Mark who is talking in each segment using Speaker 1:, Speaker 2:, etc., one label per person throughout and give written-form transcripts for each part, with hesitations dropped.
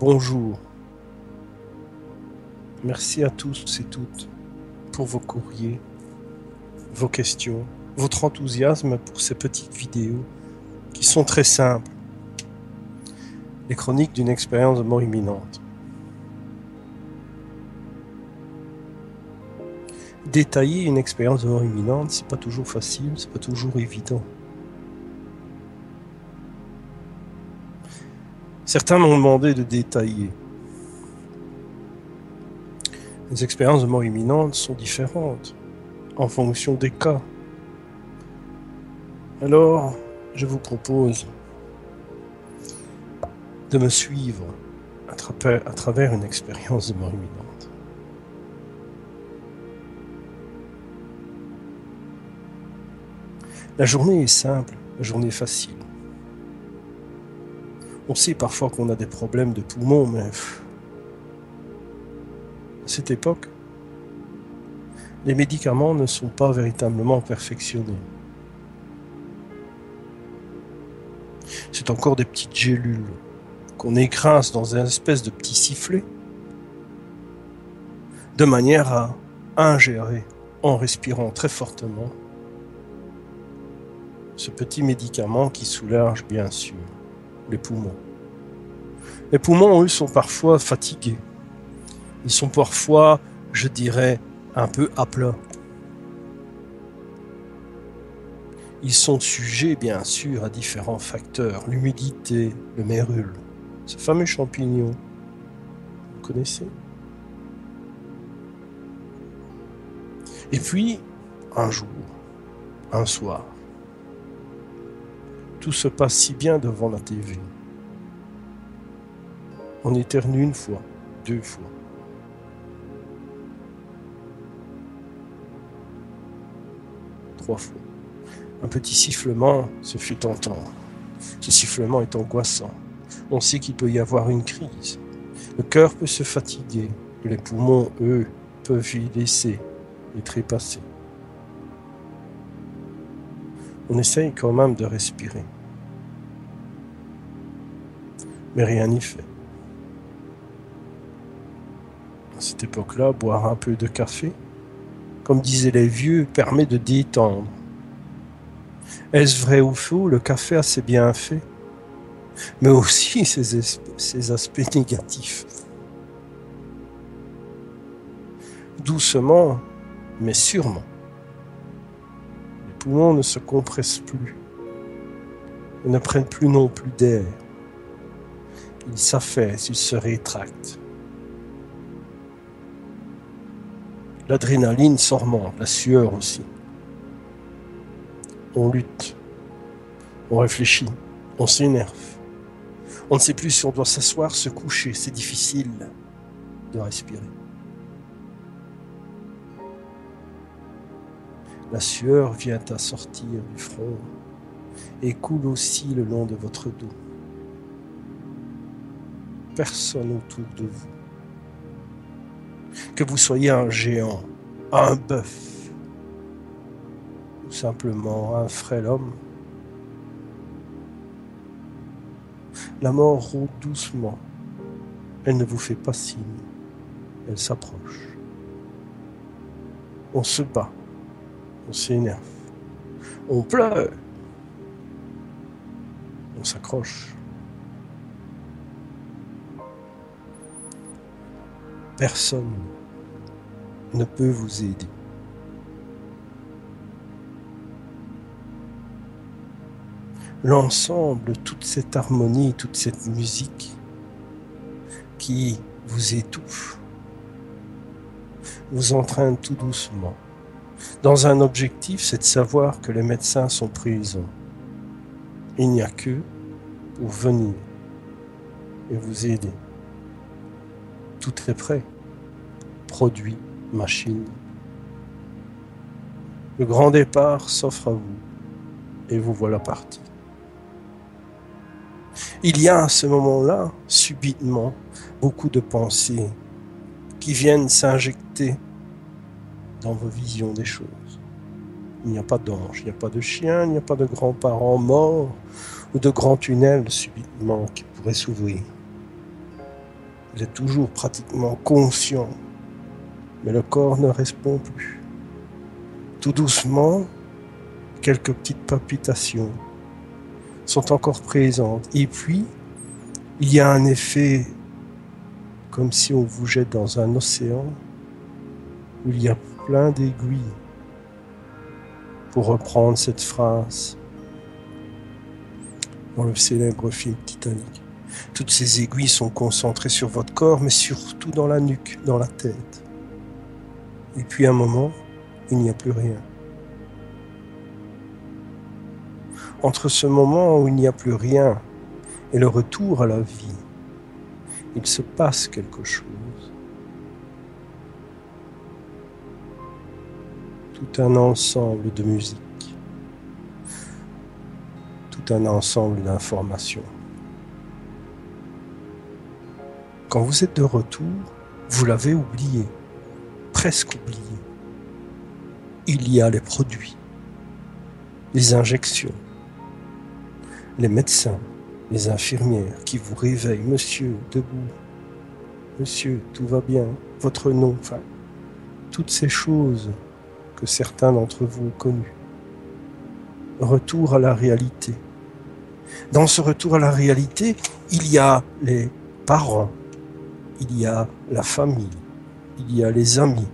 Speaker 1: Bonjour. Merci à tous et toutes pour vos courriers, vos questions, votre enthousiasme pour ces petites vidéos qui sont très simples. Les chroniques d'une expérience de mort imminente. Détailler une expérience de mort imminente, c'est pas toujours facile, c'est pas toujours évident. Certains m'ont demandé de détailler. Les expériences de mort imminente sont différentes en fonction des cas. Alors, je vous propose de me suivre à travers une expérience de mort imminente. La journée est simple, la journée est facile. On sait parfois qu'on a des problèmes de poumons, mais à cette époque, les médicaments ne sont pas véritablement perfectionnés. C'est encore des petites gélules qu'on écrase dans une espèce de petit sifflet, de manière à ingérer, en respirant très fortement, ce petit médicament qui soulage bien sûr les poumons. Les poumons, eux, sont parfois fatigués. Ils sont parfois, je dirais, un peu à plat. Ils sont sujets, bien sûr, à différents facteurs. L'humidité, le mérule, ce fameux champignon. Vous connaissez? Et puis, un jour, un soir, tout se passe si bien devant la TV. On éternue une fois, 2 fois. 3 fois. Un petit sifflement se fait entendre. Ce sifflement est angoissant. On sait qu'il peut y avoir une crise. Le cœur peut se fatiguer. Les poumons, eux, peuvent y laisser les trépasser. On essaye quand même de respirer. Mais rien n'y fait. À cette époque-là, boire un peu de café, comme disaient les vieux, permet de détendre. Est-ce vrai ou faux? Le café a ses bienfaits, mais aussi ses aspects négatifs. Doucement, mais sûrement, les poumons ne se compressent plus, ils ne prennent plus non plus d'air. Ils s'affaissent, ils se rétractent. L'adrénaline s'en remonte, la sueur aussi. On lutte, on réfléchit, on s'énerve. On ne sait plus si on doit s'asseoir, se coucher, c'est difficile de respirer. La sueur vient à sortir du front et coule aussi le long de votre dos. Personne autour de vous. Que vous soyez un géant, un bœuf, ou simplement un frêle homme, la mort rôde doucement. Elle ne vous fait pas signe, elle s'approche. On se bat, on s'énerve, On pleure. On s'accroche. Personne ne peut vous aider. L'ensemble, toute cette harmonie, toute cette musique qui vous étouffe, vous entraîne tout doucement dans un objectif, c'est de savoir que les médecins sont présents. Il n'y a qu'eux pour venir et vous aider. Tout est prêt. Produits, machines. Le grand départ s'offre à vous et vous voilà parti. Il y a à ce moment-là, subitement, beaucoup de pensées qui viennent s'injecter dans vos visions des choses. Il n'y a pas d'ange, il n'y a pas de chien, il n'y a pas de grands-parents morts ou de grands tunnels subitement qui pourraient s'ouvrir. Vous êtes toujours pratiquement conscient, mais le corps ne répond plus. Tout doucement, quelques petites palpitations sont encore présentes. Et puis, il y a un effet comme si on vous jette dans un océan où il y a plein d'aiguilles. Pour reprendre cette phrase dans le célèbre film Titanic. Toutes ces aiguilles sont concentrées sur votre corps, mais surtout dans la nuque, dans la tête. Et puis à un moment, il n'y a plus rien. Entre ce moment où il n'y a plus rien et le retour à la vie, il se passe quelque chose. Tout un ensemble de musique, tout un ensemble d'informations. Quand vous êtes de retour, vous l'avez oublié, presque oublié. Il y a les produits, les injections, les médecins, les infirmières qui vous réveillent. Monsieur, debout. Monsieur, tout va bien. Votre nom, enfin, toutes ces choses que certains d'entre vous ont connues. Retour à la réalité. Dans ce retour à la réalité, il y a les parents, il y a la famille, il y a les amis.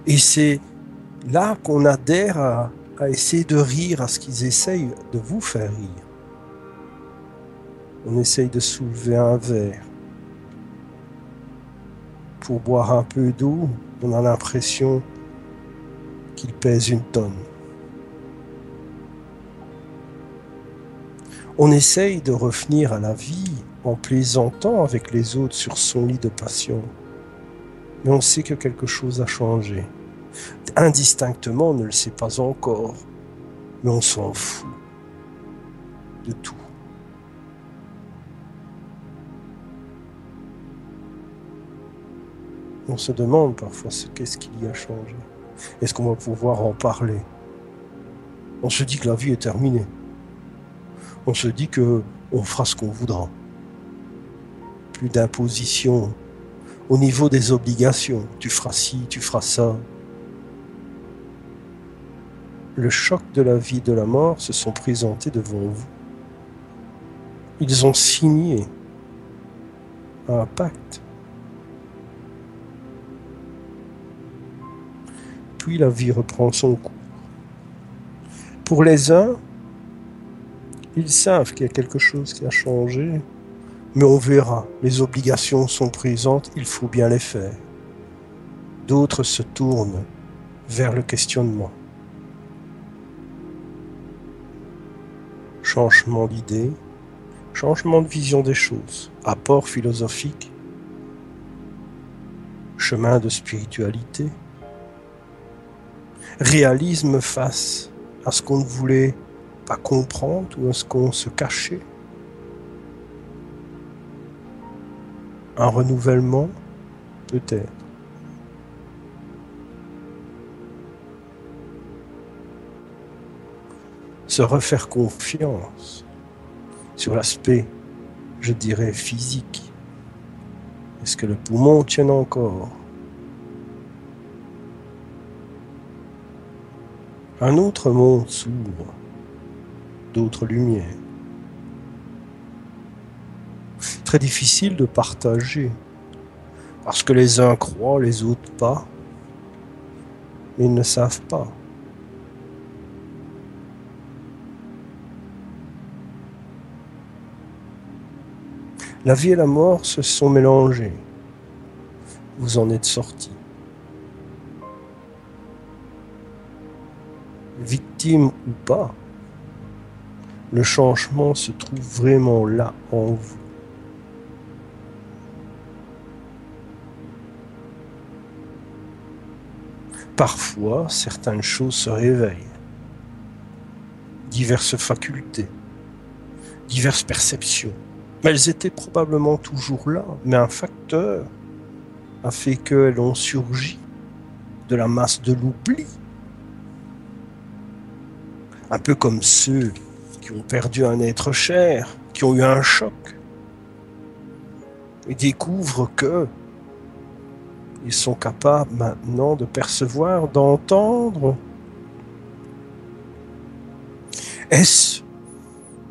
Speaker 1: Et c'est là qu'on adhère à essayer de rire à ce qu'ils essayent de vous faire rire. On essaye de soulever un verre. Pour boire un peu d'eau, on a l'impression qu'il pèse 1 tonne. On essaye de revenir à la vie en plaisantant avec les autres sur son lit de passion. Mais on sait que quelque chose a changé. Indistinctement, on ne le sait pas encore, mais on s'en fout de tout. On se demande parfois qu'est-ce qui y a changé. Est-ce qu'on va pouvoir en parler? On se dit que la vie est terminée. On se dit qu'on fera ce qu'on voudra. Plus d'imposition au niveau des obligations. Tu feras ci, tu feras ça. Le choc de la vie et de la mort se sont présentés devant vous. Ils ont signé un pacte. Puis la vie reprend son cours. Pour les uns, ils savent qu'il y a quelque chose qui a changé, mais on verra. Les obligations sont présentes, il faut bien les faire. D'autres se tournent vers le questionnement. Changement d'idée, changement de vision des choses, apport philosophique, chemin de spiritualité, réalisme face à ce qu'on ne voulait pas comprendre ou à ce qu'on se cachait, un renouvellement peut-être. Se refaire confiance sur l'aspect, je dirais, physique. Est-ce que le poumon tient encore? Un autre monde s'ouvre, d'autres lumières. Très difficile de partager, parce que les uns croient, les autres pas, mais ils ne savent pas. La vie et la mort se sont mélangées. Vous en êtes sortis. Victime ou pas, le changement se trouve vraiment là en vous. Parfois, certaines choses se réveillent. Diverses facultés, diverses perceptions. Elles étaient probablement toujours là, mais un facteur a fait qu'elles ont surgi de la masse de l'oubli. Un peu comme ceux qui ont perdu un être cher, qui ont eu un choc, et découvrent que ils sont capables maintenant de percevoir, d'entendre. Est-ce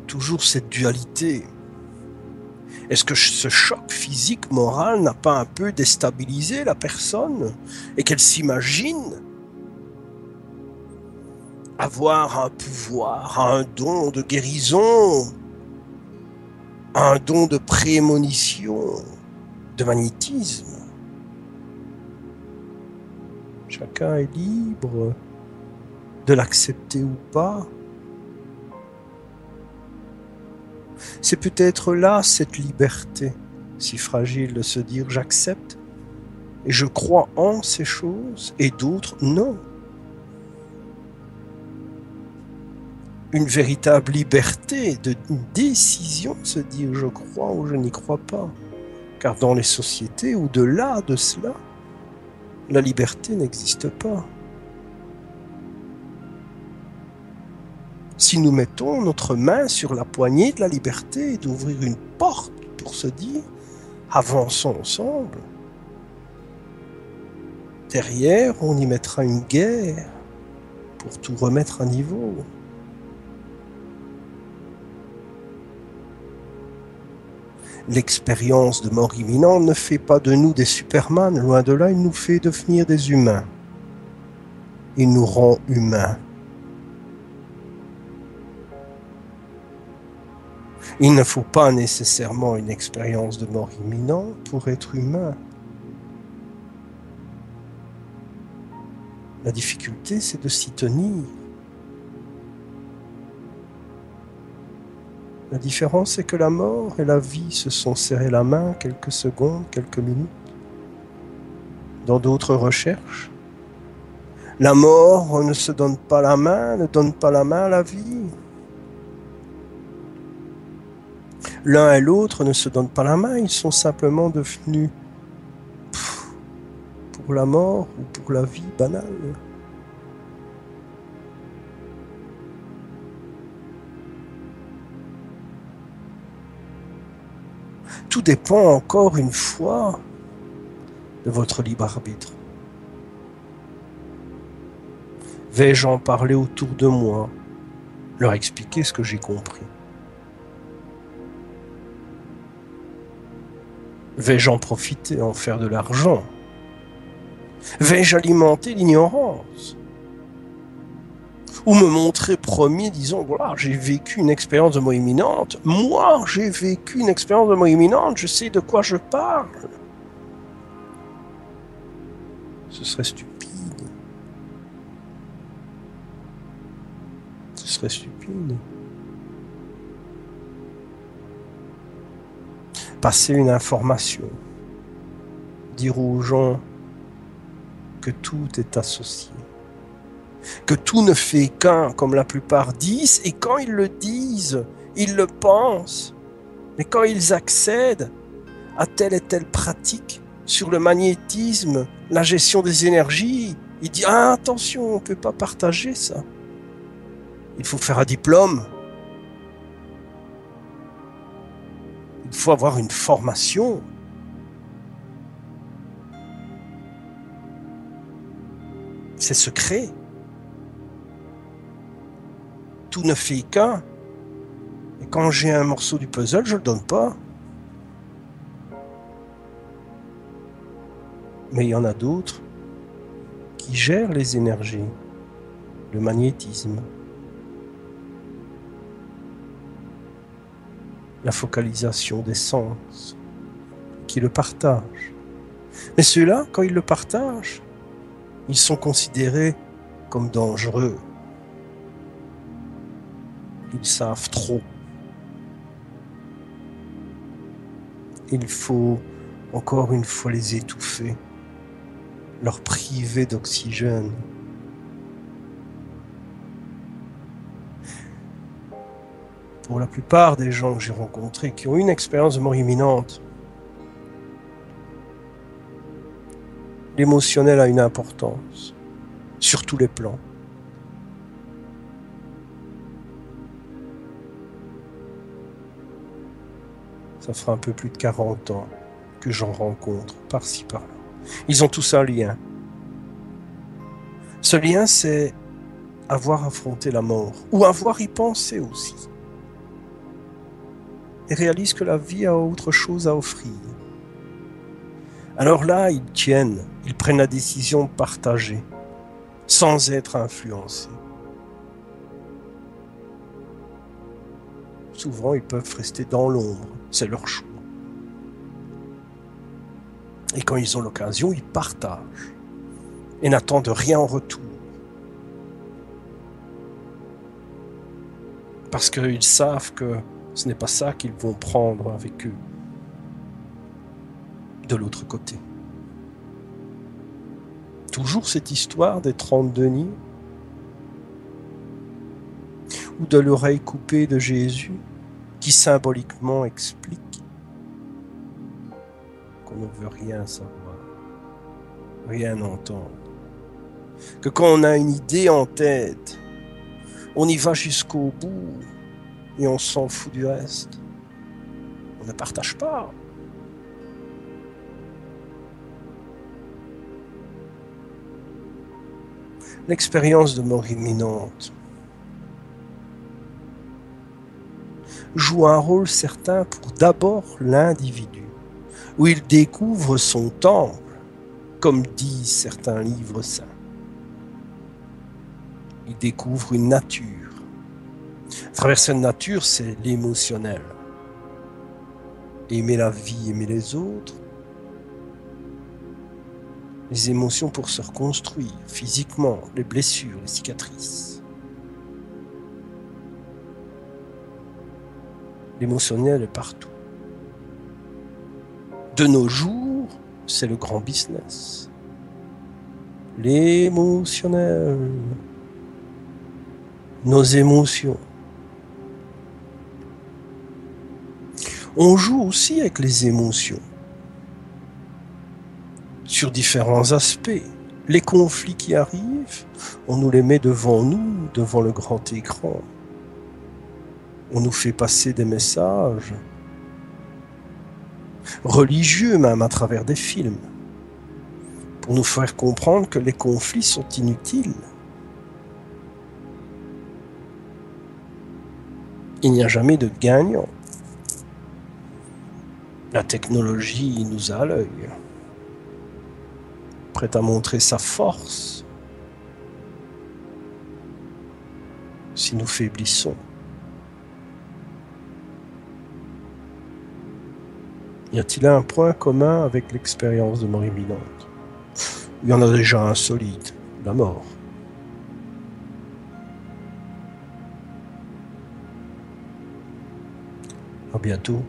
Speaker 1: toujours cette dualité? Est-ce que ce choc physique, moral n'a pas un peu déstabilisé la personne et qu'elle s'imagine avoir un pouvoir, un don de guérison, un don de prémonition, de magnétisme? Chacun est libre de l'accepter ou pas. C'est peut-être là cette liberté, si fragile, de se dire j'accepte et je crois en ces choses et d'autres non. Une véritable liberté de décision, se dire je crois ou je n'y crois pas. Car dans les sociétés, au-delà de cela, la liberté n'existe pas. Si nous mettons notre main sur la poignée de la liberté et d'ouvrir une porte pour se dire « avançons ensemble », derrière, on y mettra une guerre pour tout remettre à niveau. L'expérience de mort imminente ne fait pas de nous des Superman, loin de là, il nous fait devenir des humains. Il nous rend humains. Il ne faut pas nécessairement une expérience de mort imminente pour être humain. La difficulté, c'est de s'y tenir. La différence, c'est que la mort et la vie se sont serrés la main quelques secondes, quelques minutes. Dans d'autres recherches, la mort ne se donne pas la main, ne donne pas la main à la vie. L'un et l'autre ne se donnent pas la main, ils sont simplement devenus, pour la mort ou pour la vie, banale. Tout dépend encore une fois de votre libre arbitre. Vais-je en parler autour de moi, leur expliquer ce que j'ai compris? Vais-je en profiter, en faire de l'argent? Vais-je alimenter l'ignorance? Ou me montrer premier, disons, voilà, j'ai vécu une expérience de mort imminente. Moi, j'ai vécu une expérience de mort imminente, je sais de quoi je parle. Ce serait stupide. Ce serait stupide. Passer une information. Dire aux gens que tout est associé. Que tout ne fait qu'un, comme la plupart disent, et quand ils le disent, ils le pensent. Mais quand ils accèdent à telle et telle pratique sur le magnétisme, la gestion des énergies, ils disent « Ah, attention, on ne peut pas partager ça. Il faut faire un diplôme. Il faut avoir une formation. » C'est secret. tout ne fait qu'un. Et quand j'ai un morceau du puzzle, je le donne pas. Mais il y en a d'autres qui gèrent les énergies, le magnétisme, la focalisation des sens, qui le partagent. Mais ceux-là, quand ils le partagent, ils sont considérés comme dangereux. Ils savent trop. Il faut encore une fois les étouffer, leur priver d'oxygène. Pour la plupart des gens que j'ai rencontrés qui ont une expérience de mort imminente, l'émotionnel a une importance sur tous les plans. Ça fera un peu plus de 40 ans que j'en rencontre par-ci par-là. Ils ont tous un lien. Ce lien, c'est avoir affronté la mort, ou avoir y pensé aussi. Et réalisent que la vie a autre chose à offrir. Alors là, ils tiennent, ils prennent la décision de partager, sans être influencés. Souvent, ils peuvent rester dans l'ombre, c'est leur choix. Et quand ils ont l'occasion, ils partagent et n'attendent rien en retour. Parce qu'ils savent que ce n'est pas ça qu'ils vont prendre avec eux de l'autre côté. Toujours cette histoire des 32 nids ou de l'oreille coupée de Jésus qui symboliquement explique qu'on ne veut rien savoir, rien entendre. Que quand on a une idée en tête, on y va jusqu'au bout et on s'en fout du reste. On ne partage pas. L'expérience de mort imminente joue un rôle certain pour d'abord l'individu, où il découvre son temple, comme disent certains livres saints. Il découvre une nature. À travers cette nature, c'est l'émotionnel. Aimer la vie, aimer les autres. Les émotions pour se reconstruire physiquement, les blessures, les cicatrices. L'émotionnel est partout. De nos jours, c'est le grand business. L'émotionnel. Nos émotions. On joue aussi avec les émotions sur différents aspects. Les conflits qui arrivent, on nous les met devant nous, devant le grand écran. On nous fait passer des messages religieux même à travers des films pour nous faire comprendre que les conflits sont inutiles. Il n'y a jamais de gagnant. La technologie nous a à l'œil, prête à montrer sa force si nous faiblissons. Y a-t-il un point commun avec l'expérience de mort imminente? Il y en a déjà un solide, la mort. À bientôt.